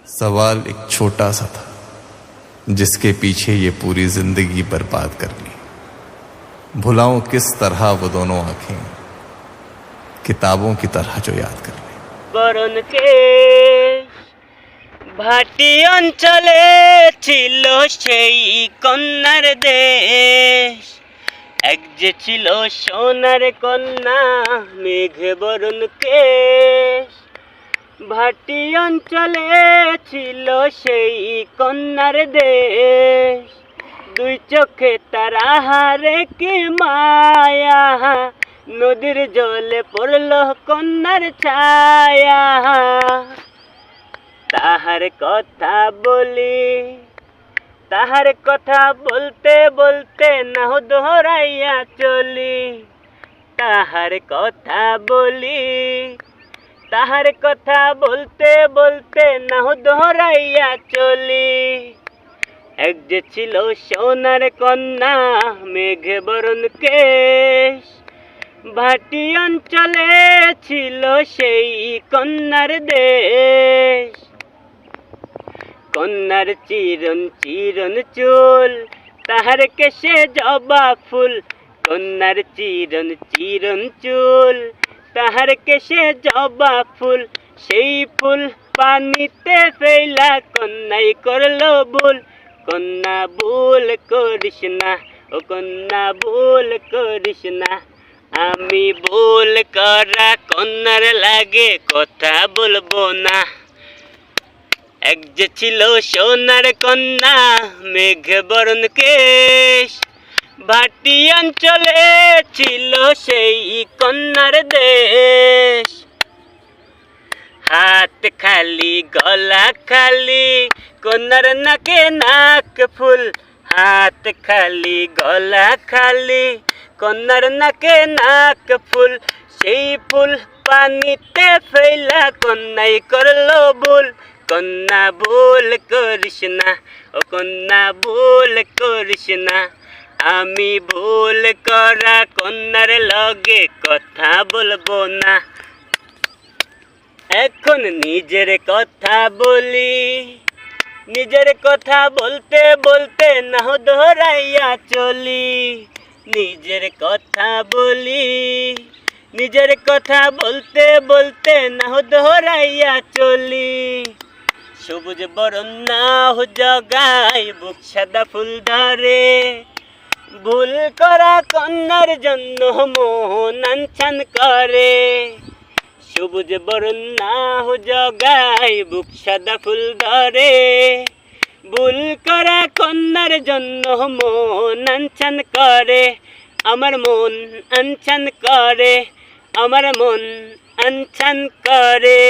सवाल एक छोटा सा था जिसके पीछे ये पूरी जिंदगी बर्बाद कर ली। भुलाऊं किस तरह वो दोनों आंखें, किताबों की तरह जो याद कर ली। বরণ কে ভাটি অঞ্চলে ছিল সেই কন্যার দেশ, এক যে ছিল সোনার কন্যা মেঘে বরণ কেশ। ভাটি অঞ্চলে ছিল সেই কন্যার দেশ, দুই চোখে তারা হারে কি মায়া, নদীর জলে পড়ল কন্যার ছায়া। তাহার কথা বলি, তাহার কথা বলতে বলতে নাহ দোহরাইয়া চলি। তাহার কথা বলি, তাহার কথা বলতে বলতে নাহ দোহরাইয়া চলি। এক যে ছিল সোনার কন্যা মেঘে বরণ কেশ, ভাটি অঞ্চলে ছিল সেই কন্যার দেশ। কন্যার চিরন চিরন চুল, তাহার কেশে জবা ফুল। কন্যার চিরন চিরন চুল, তাহার কেশে জবা ফুল। সেই ফুল পানিতে ফেলা কন্যাই করলো ভুল। কন্যা ভুল করিস না, ও কন্যা ভুল করিস না। আমি ভুল করা কন্যার লাগে কথা বলবো না। এক যে ছিল সোনার কন্যা মেঘে বরণ কেশ, ভাটি অঞ্চলে ছিল সেই কন্যার দেশ। হাত খালি গলা খালি কন্যার নাকে নাক ফুল। হাত খালি গলা খালি কন্যার নাকে নাক ফুল। সেই ফুল পানিতে ফেলা কন্যাই করলো ভুল। কন্যা ভুল করিস না, ও কন্যা ভুল করিস না। আমি ভুল করা কন্যার লগে কথা বলবো না। এখন নিজের কথা বলি, নিজের কথা বলতে বলতে নাহ দোহরাইয়া চলি। নিজের কথা বলি, নিজের কথা বলতে বলতে নাহ দোহরাইয়া চলি। সবুজ বরণ নাহ জগায় বুক সাদা ফুল ধরে, ভুল করা কন্যার জন্য মন আনছান করে। সবুজ বরণ নাহ জগায় বুক সাদা ফুল ধরে, ভুল করা কন্যার জন্য মন আনছান করে। আমার মন আনছান করে, আমার মন আনছান করে।